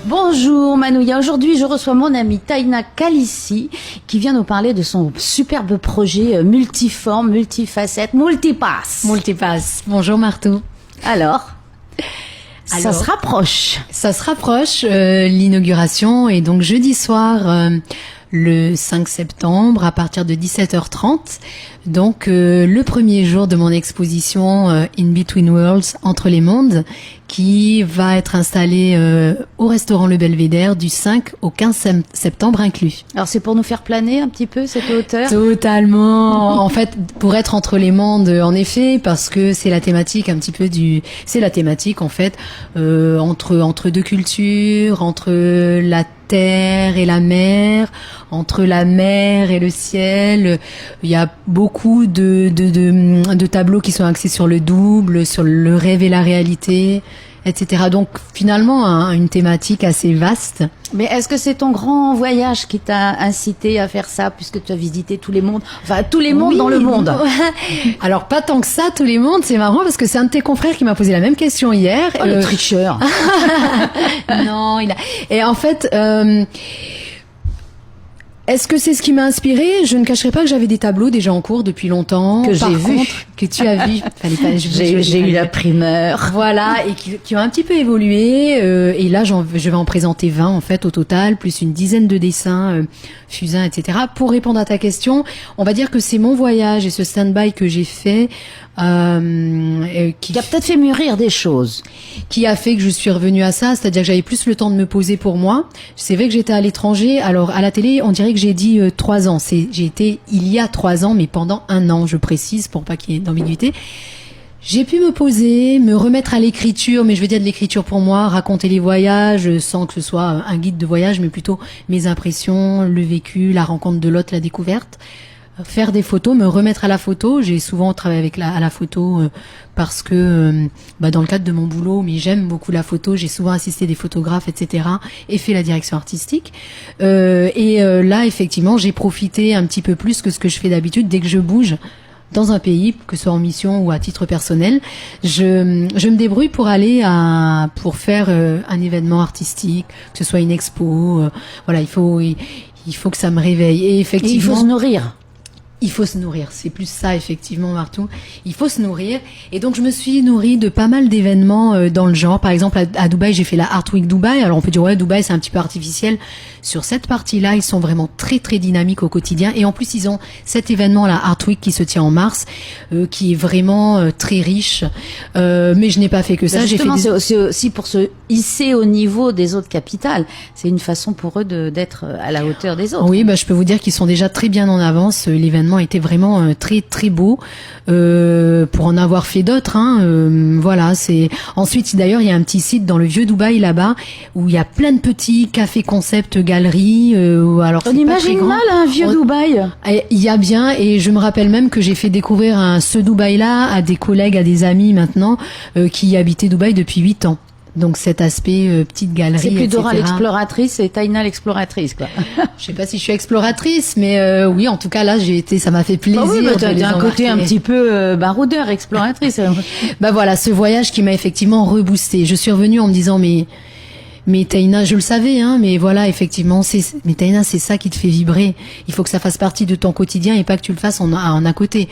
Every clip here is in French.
Bonjour Manouya, aujourd'hui je reçois mon amie Taina Kalissi qui vient nous parler de son superbe projet multiforme, multifacette, multipass. Multipass. Bonjour Martou. Alors, ça se rapproche. Ça se rapproche, l'inauguration est donc jeudi soir le 5 septembre à partir de 17h30. Donc le premier jour de mon exposition In Between Worlds, entre les mondes, qui va être installée au restaurant Le Belvédère du 5 au 15 septembre inclus. Alors c'est pour nous faire planer un petit peu cette hauteur? Totalement. En fait, pour être entre les mondes, en effet, parce que c'est la thématique un petit peu c'est la thématique en fait entre deux cultures, entre la terre et la mer, entre la mer et le ciel. Il y a beaucoup de tableaux qui sont axés sur le double, sur le rêve et la réalité, etc. Donc finalement une thématique assez vaste. Mais est-ce que c'est ton grand voyage qui t'a incité à faire ça, puisque tu as visité tous les mondes, enfin tous les mondes dans le monde? Alors pas tant que ça, tous les mondes, c'est marrant parce que c'est un de tes confrères qui m'a posé la même question hier. Oh, le tricheur. Non, et en fait, est-ce que c'est ce qui m'a inspiré? Je ne cacherai pas que j'avais des tableaux déjà en cours depuis longtemps. Que j'ai vu. Que tu as vu. J'ai eu la primeur. Voilà, et qui ont un petit peu évolué. Et là, je vais en présenter 20 en fait au total, plus une dizaine de dessins, fusains, etc. Pour répondre à ta question, on va dire que c'est mon voyage et ce stand-by que j'ai fait qui a peut-être fait mûrir des choses, qui a fait que je suis revenue à ça, c'est-à-dire que j'avais plus le temps de me poser pour moi. C'est vrai que j'étais à l'étranger. Alors à la télé, on dirait que j'ai dit 3 ans. J'ai été il y a 3 ans, mais pendant 1 an, je précise pour pas qu'il y ait d'ambiguïté. J'ai pu me poser, me remettre à l'écriture, mais je veux dire de l'écriture pour moi, raconter les voyages sans que ce soit un guide de voyage, mais plutôt mes impressions, le vécu, la rencontre de l'autre, la découverte. Faire des photos, me remettre à la photo. J'ai souvent travaillé à la photo parce que dans le cadre de mon boulot, mais j'aime beaucoup la photo. J'ai souvent assisté des photographes, etc. et fait la direction artistique. Là, effectivement, j'ai profité un petit peu plus que ce que je fais d'habitude dès que je bouge dans un pays, que ce soit en mission ou à titre personnel. Je me débrouille pour aller pour faire un événement artistique, que ce soit une expo. Voilà, il faut que ça me réveille. Et effectivement, il faut se nourrir. Il faut se nourrir, c'est plus ça effectivement Martou. Il faut se nourrir et donc je me suis nourrie de pas mal d'événements dans le genre. Par exemple à Dubaï, j'ai fait la Art Week Dubaï. Alors on peut dire ouais, Dubaï c'est un petit peu artificiel. Sur cette partie-là, ils sont vraiment très très dynamiques au quotidien et en plus ils ont cet événement la Art Week qui se tient en mars, qui est vraiment très riche. Mais je n'ai pas fait que ça. Justement, c'est aussi pour se hisser au niveau des autres capitales. C'est une façon pour eux d'être à la hauteur des autres. Oui, je peux vous dire qu'ils sont déjà très bien en avance. L'événement était vraiment très très beau pour en avoir fait d'autres. Voilà, c'est ensuite d'ailleurs il y a un petit site dans le vieux Dubaï là-bas où il y a plein de petits cafés concept, galeries. Alors on imagine mal un vieux Dubaï. Il y a bien et je me rappelle même que j'ai fait découvrir ce Dubaï-là à des collègues, à des amis maintenant qui habitaient Dubaï depuis 8 ans. Donc cet aspect petite galerie, c'est plus etc. Dora l'exploratrice et Taina l'exploratrice, quoi. Je sais pas si je suis exploratrice, mais oui, en tout cas là, ça m'a fait plaisir. Oui, t'as un côté un petit peu baroudeur, exploratrice. Voilà, ce voyage qui m'a effectivement reboosté. Je suis revenue en me disant mais Taina, je le savais, mais voilà, effectivement, mais Taina, c'est ça qui te fait vibrer. Il faut que ça fasse partie de ton quotidien et pas que tu le fasses en à côté.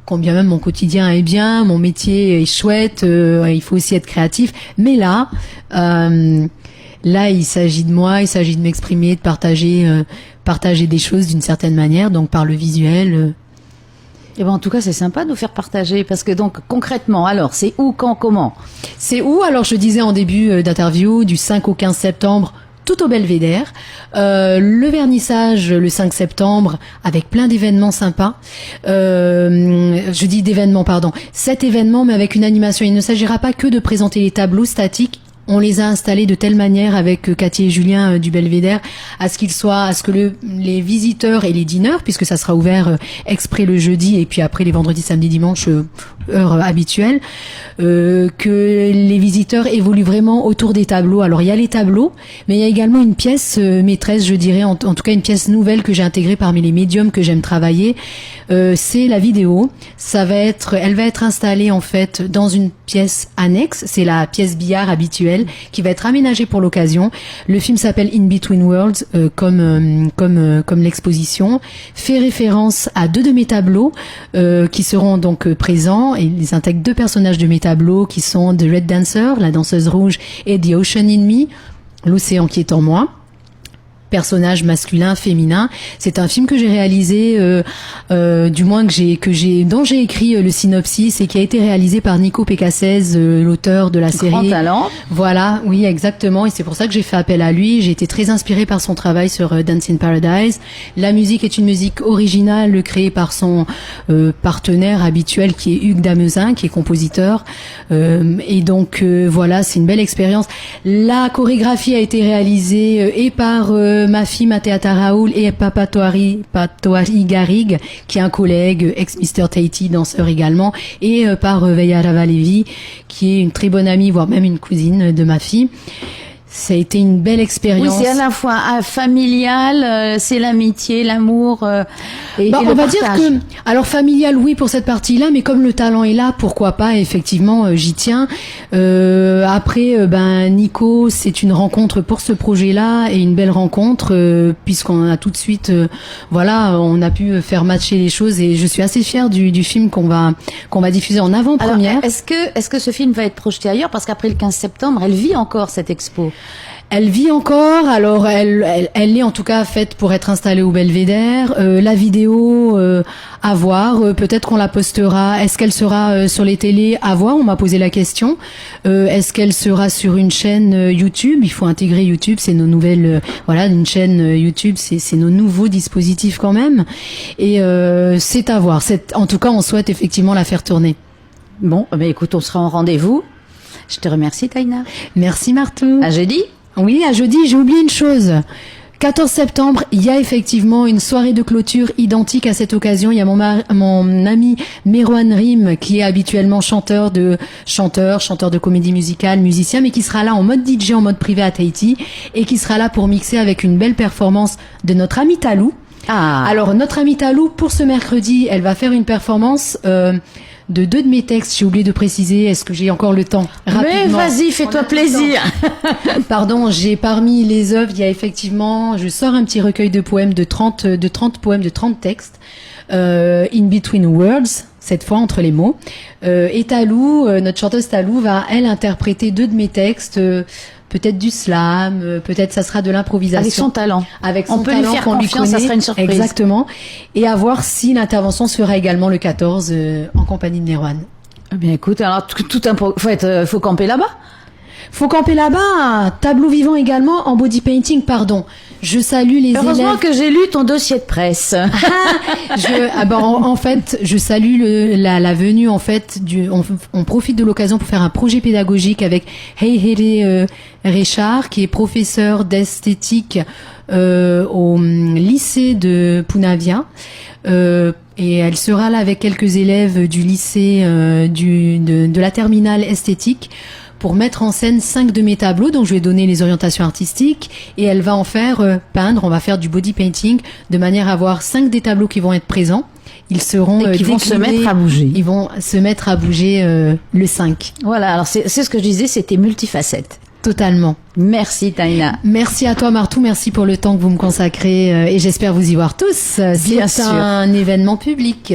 Combien même mon quotidien est bien, mon métier est chouette, il faut aussi être créatif. Mais là, il s'agit de moi, il s'agit de m'exprimer, de partager des choses d'une certaine manière, donc par le visuel. Et en tout cas, c'est sympa de nous faire partager, parce que donc concrètement, alors, c'est où, quand, comment? C'est où? Alors, je disais en début d'interview, du 5 au 15 septembre, tout au Belvédère. Le vernissage le 5 septembre avec plein d'événements sympas. Je dis d'événements, pardon. 7 événements, mais avec une animation. Il ne s'agira pas que de présenter les tableaux statiques. on les a installés de telle manière avec Cathy et Julien du Belvédère à ce que les visiteurs et les dîneurs, puisque ça sera ouvert exprès le jeudi et puis après les vendredis, samedis, dimanches, heure habituelle, que les visiteurs évoluent vraiment autour des tableaux. Alors il y a les tableaux, mais il y a également une pièce maîtresse, je dirais, en tout cas une pièce nouvelle que j'ai intégrée parmi les médiums que j'aime travailler. C'est la vidéo. Elle va être installée en fait dans une pièce annexe. C'est la pièce billard habituelle qui va être aménagée pour l'occasion. Le film s'appelle In Between Worlds, comme l'exposition. Fait référence à 2 de mes tableaux qui seront donc présents, et ils intègrent 2 personnages de mes tableaux qui sont The Red Dancer, la danseuse rouge, et The Ocean in Me, l'océan qui est en moi. Personnage masculin, féminin. C'est un film que j'ai réalisé, du moins dont j'ai écrit le synopsis et qui a été réalisé par Nico Pécassez, l'auteur de la série. Grand talent. Voilà, oui, exactement. Et c'est pour ça que j'ai fait appel à lui. J'ai été très inspirée par son travail sur Dance in Paradise. La musique est une musique originale créée par son partenaire habituel qui est Hugues Damezin, qui est compositeur. Et donc voilà, c'est une belle expérience. La chorégraphie a été réalisée et par ma fille Matéata Raoul et Papa Toari Garig, qui est un collègue, ex-Mister Tahiti, danseur également, et par Veya Ravalevi, qui est une très bonne amie, voire même une cousine de ma fille. Ça a été une belle expérience. Oui, c'est à la fois familial, c'est l'amitié, l'amour et on le va partage. dire que, alors familial, oui, pour cette partie-là, mais comme le talent est là, pourquoi pas, effectivement, j'y tiens. Après, Nico, c'est une rencontre pour ce projet-là et une belle rencontre, puisqu'on a tout de suite, on a pu faire matcher les choses et je suis assez fière du film qu'on va diffuser en avant-première. Alors, est-ce que ce film va être projeté ailleurs? Parce qu'après le 15 septembre, elle vit encore cette expo. Elle vit encore, alors elle est en tout cas faite pour être installée au Belvédère. La vidéo, à voir, peut-être qu'on la postera. Est-ce qu'elle sera sur les télés? À voir, on m'a posé la question. Est-ce qu'elle sera sur une chaîne YouTube? Il faut intégrer YouTube, c'est nos nouvelles, une chaîne YouTube, c'est nos nouveaux dispositifs quand même. Et c'est à voir. En tout cas, on souhaite effectivement la faire tourner. Bon, écoute, on sera en rendez-vous. Je te remercie, Taïna. Merci, Martou. À jeudi. Oui, à jeudi. J'ai oublié une chose. 14 septembre, il y a effectivement une soirée de clôture identique à cette occasion. Il y a mon ami Merwan Rim, qui est habituellement chanteur de comédie musicale, musicien, mais qui sera là en mode DJ, en mode privé à Tahiti, et qui sera là pour mixer avec une belle performance de notre ami Talou. Ah. Alors, notre amie Talou, pour ce mercredi, elle va faire une performance de 2 de mes textes. J'ai oublié de préciser, est-ce que j'ai encore le temps? Rapidement. Mais vas-y, fais-toi plaisir. Pardon, j'ai parmi les œuvres, il y a effectivement, je sors un petit recueil de poèmes de 30 poèmes, de 30 textes, In Between Words, cette fois entre les mots. Et Talou, notre chanteuse Talou, va, elle, interpréter 2 de mes textes, peut-être du slam, peut-être ça sera de l'improvisation. Avec son talent. Avec son on peut talent, lui faire qu'on lui confiance, connaît. ça sera une surprise. Exactement. Et à voir si l'intervention se fera également le 14 en compagnie de Merwan. Eh bien, écoute, alors faut camper là-bas. Faut camper là-bas. Tableau vivant également en body painting, pardon. Je salue les Heureusement élèves. que j'ai lu ton dossier de presse. En fait, je salue la venue, en fait, on profite de l'occasion pour faire un projet pédagogique avec Heihere Richard, qui est professeur d'esthétique au lycée de Punavia. Et elle sera là avec quelques élèves du lycée de la terminale esthétique pour mettre en scène 5 de mes tableaux, donc je vais donner les orientations artistiques et elle va en faire peindre, on va faire du body painting de manière à avoir 5 des tableaux qui vont être présents. Ils seront et qui vont se mettre à bouger. Ils vont se mettre à bouger le 5. Voilà, alors c'est ce que je disais, c'était multifacette. Totalement. Merci Taïna. Merci à toi Martou, merci pour le temps que vous me consacrez et j'espère vous y voir tous. Bien C'est sûr. un événement public.